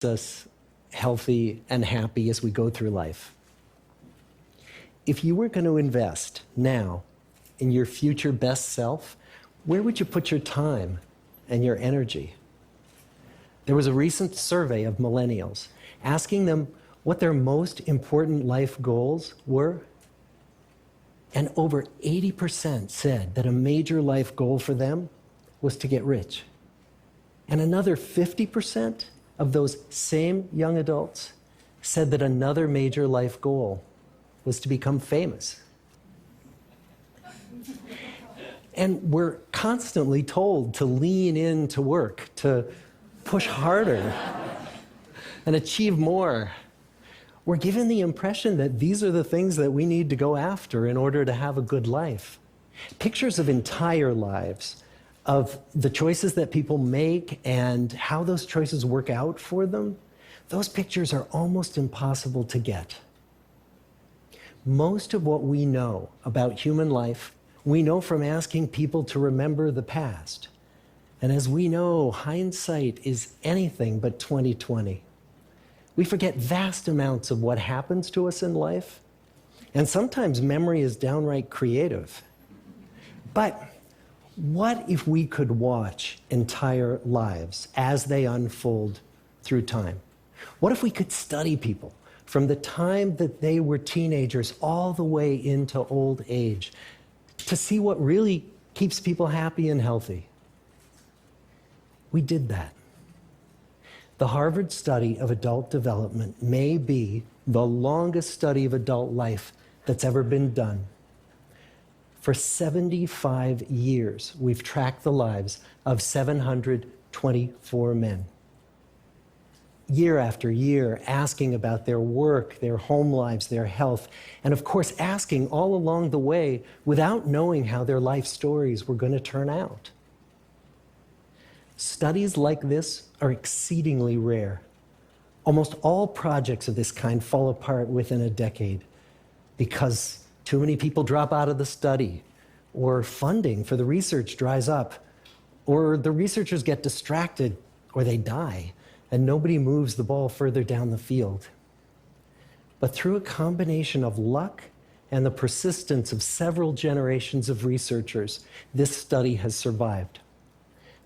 us healthy and happy as we go through life. If you were going to invest now in your future best self, where would you put your time and your energy? There was a recent survey of millennials asking them what their most important life goals were. And over 80% said that a major life goal for them was to get rich. And another 50% of those same young adults said that another major life goal was to become famous. And we're constantly told to lean into work, to push harder and achieve more. We're given the impression that these are the things that we need to go after in order to have a good life. Pictures of entire lives, of the choices that people make and how those choices work out for them, those pictures are almost impossible to get. Most of what we know about human life, we know from asking people to remember the past. And as we know, hindsight is anything but 20/20. We forget vast amounts of what happens to us in life, and sometimes memory is downright creative. But what if we could watch entire lives as they unfold through time? What if we could study people from the time that they were teenagers all the way into old age to see what really keeps people happy and healthy? We did that. The Harvard study of adult development may be the longest study of adult life that's ever been done. For 75 years, we've tracked the lives of 724 men. Year after year, asking about their work, their home lives, their health, and of course, asking all along the way without knowing how their life stories were going to turn out. Studies like this are exceedingly rare. Almost all projects of this kind fall apart within a decade because too many people drop out of the study, or funding for the research dries up, or the researchers get distracted, or they die, and nobody moves the ball further down the field. But through a combination of luck and the persistence of several generations of researchers, this study has survived.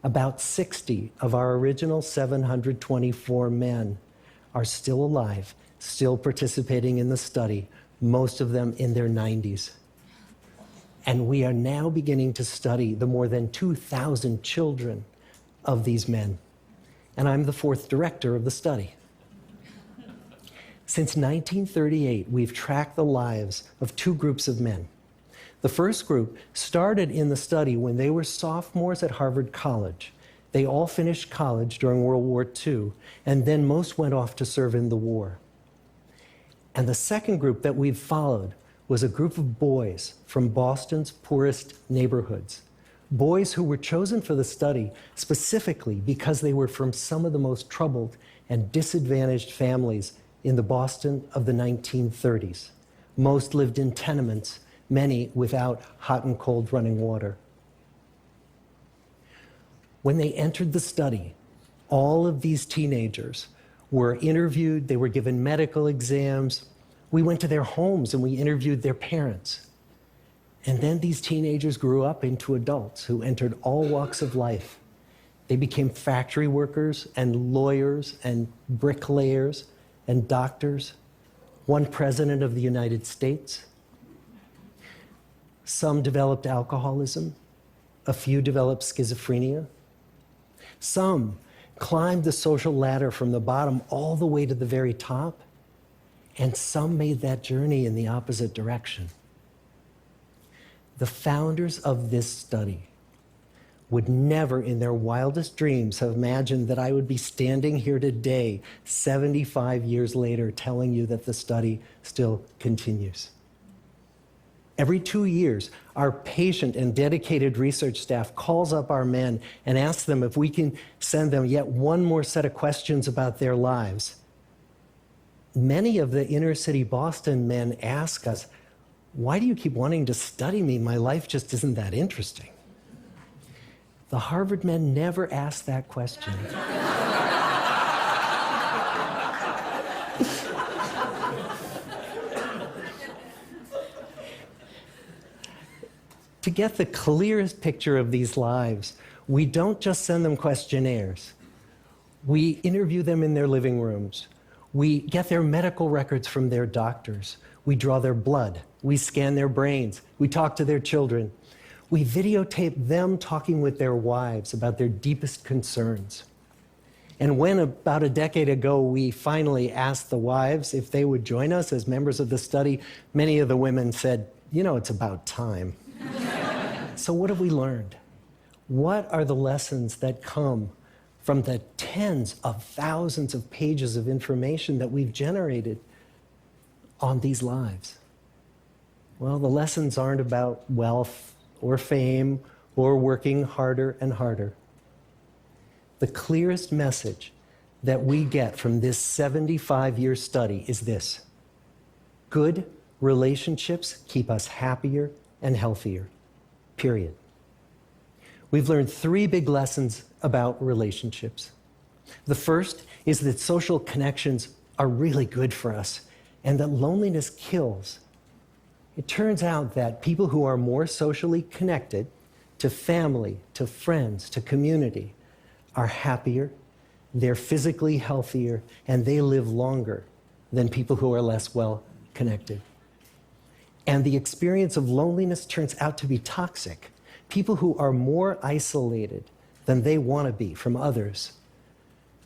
About 60 of our original 724 men are still alive, still participating in the study, most of them in their 90s. And we are now beginning to study the more than 2,000 children of these men. And I'm the fourth director of the study. Since 1938, we've tracked the lives of two groups of men. The first group started in the study when they were sophomores at Harvard College. They all finished college during World War II, and then most went off to serve in the war. And the second group that we've followed was a group of boys from Boston's poorest neighborhoods. Boys who were chosen for the study specifically because they were from some of the most troubled and disadvantaged families in the Boston of the 1930s. Most lived in tenements, many without hot and cold running water. When they entered the study, all of these teenagers were interviewed, they were given medical exams. We went to their homes and we interviewed their parents. And then these teenagers grew up into adults who entered all walks of life. They became factory workers and lawyers and bricklayers and doctors, one president of the United States. Some developed alcoholism, a few developed schizophrenia. Some climbed the social ladder from the bottom all the way to the very top, and some made that journey in the opposite direction. The founders of this study would never in their wildest dreams have imagined that I would be standing here today, 75 years later, telling you that the study still continues. Every 2 years, our patient and dedicated research staff calls up our men and asks them if we can send them yet one more set of questions about their lives. Many of the inner city Boston men ask us, "Why do you keep wanting to study me? My life just isn't that interesting." The Harvard men never asked that question. To get the clearest picture of these lives, we don't just send them questionnaires. We interview them in their living rooms. We get their medical records from their doctors. We draw their blood. We scan their brains. We talk to their children. We videotape them talking with their wives about their deepest concerns. And when, about a decade ago, we finally asked the wives if they would join us as members of the study, many of the women said, it's about time. So what have we learned? What are the lessons that come from the tens of thousands of pages of information that we've generated on these lives? Well, the lessons aren't about wealth or fame or working harder and harder. The clearest message that we get from this 75-year study is this: good relationships keep us happier and healthier, period. We've learned 3 big lessons about relationships. The first is that social connections are really good for us and that loneliness kills. It turns out that people who are more socially connected to family, to friends, to community are happier, they're physically healthier, and they live longer than people who are less well connected. And the experience of loneliness turns out to be toxic. People who are more isolated than they want to be from others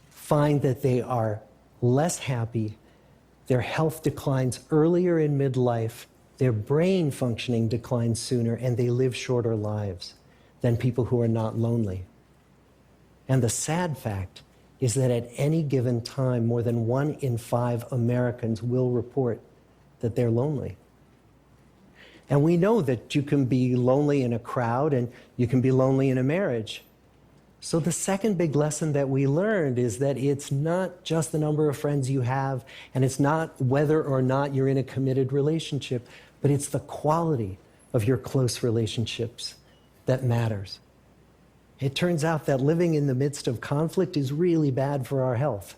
find that they are less happy, their health declines earlier in midlife, their brain functioning declines sooner, and they live shorter lives than people who are not lonely. And the sad fact is that at any given time, more than 1 in 5 Americans will report that they're lonely. And we know that you can be lonely in a crowd and you can be lonely in a marriage. So the second big lesson that we learned is that it's not just the number of friends you have, and it's not whether or not you're in a committed relationship, but it's the quality of your close relationships that matters. It turns out that living in the midst of conflict is really bad for our health.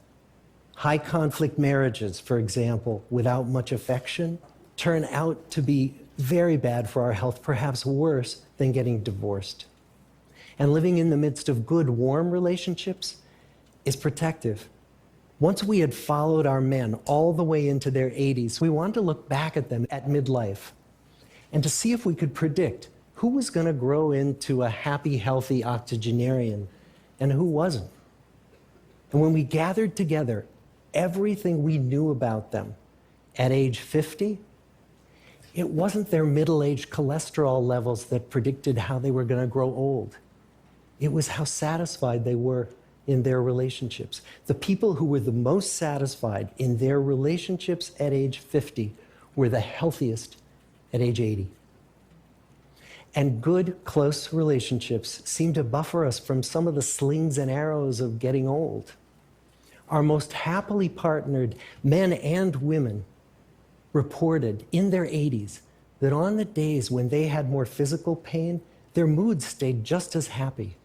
High conflict marriages, for example, without much affection, turn out to be very bad for our health, perhaps worse than getting divorced. And living in the midst of good, warm relationships is protective. Once we had followed our men all the way into their 80s, we wanted to look back at them at midlife and to see if we could predict who was going to grow into a happy, healthy octogenarian and who wasn't. And when we gathered together everything we knew about them at age 50, it wasn't their middle-aged cholesterol levels that predicted how they were going to grow old. It was how satisfied they were in their relationships. The people who were the most satisfied in their relationships at age 50 were the healthiest at age 80. And good, close relationships seem to buffer us from some of the slings and arrows of getting old. Our most happily partnered men and women reported in their 80s that on the days when they had more physical pain, their moods stayed just as happy.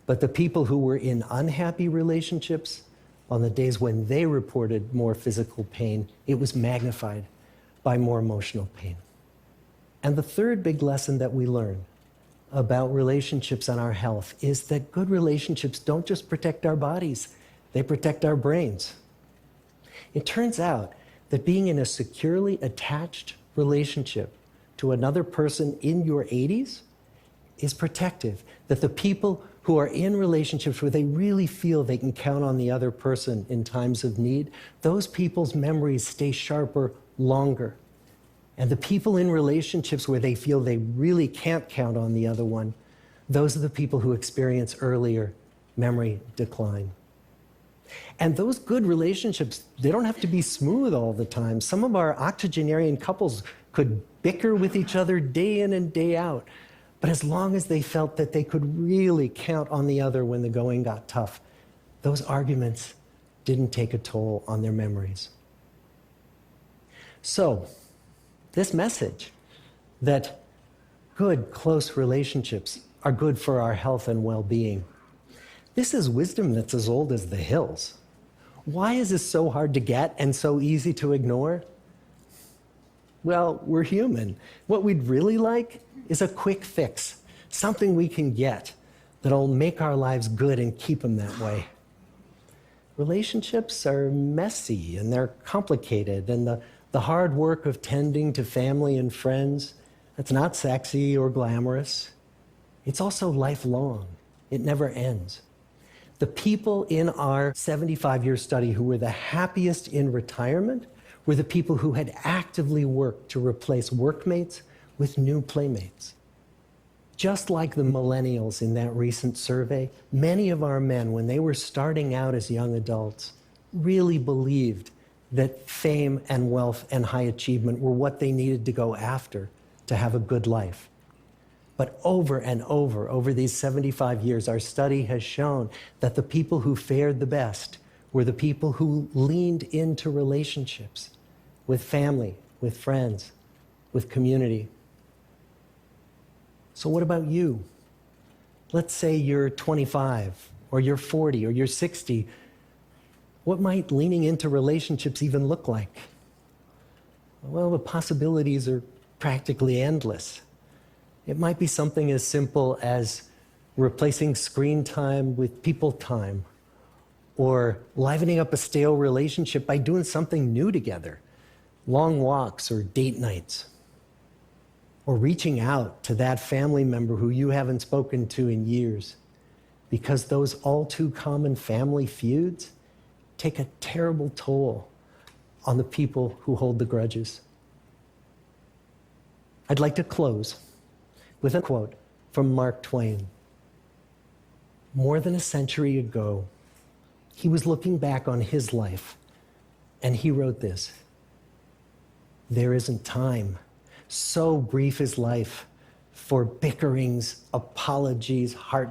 But the people who were in unhappy relationships, on the days when they reported more physical pain, it was magnified by more emotional pain. And the third big lesson that we learn about relationships and our health is that good relationships don't just protect our bodies, they protect our brains. It turns out that being in a securely attached relationship to another person in your 80s is protective. That the people who are in relationships where they really feel they can count on the other person in times of need, those people's memories stay sharper longer. And the people in relationships where they feel they really can't count on the other one, those are the people who experience earlier memory decline. And those good relationships, they don't have to be smooth all the time. Some of our octogenarian couples could bicker with each other day in and day out. But as long as they felt that they could really count on the other when the going got tough, those arguments didn't take a toll on their memories. So, this message that good, close relationships are good for our health and well-being, this is wisdom that's as old as the hills. Why is this so hard to get and so easy to ignore? Well, we're human. What we'd really like is a quick fix, something we can get that'll make our lives good and keep them that way. Relationships are messy and they're complicated, and the hard work of tending to family and friends, that's not sexy or glamorous. It's also lifelong. It never ends. The people in our 75-year study who were the happiest in retirement were the people who had actively worked to replace workmates with new playmates. Just like the millennials in that recent survey, many of our men, when they were starting out as young adults, really believed that fame and wealth and high achievement were what they needed to go after to have a good life. But over and over these 75 years, our study has shown that the people who fared the best were the people who leaned into relationships with family, with friends, with community. So what about you? Let's say you're 25, or you're 40, or you're 60. What might leaning into relationships even look like? Well, the possibilities are practically endless. It might be something as simple as replacing screen time with people time, or livening up a stale relationship by doing something new together, long walks or date nights, or reaching out to that family member who you haven't spoken to in years, because those all too common family feuds take a terrible toll on the people who hold the grudges. I'd like to close with a quote from Mark Twain. More than a century ago, he was looking back on his life, and he wrote this: "There isn't time. So brief is life for bickerings, apologies, heart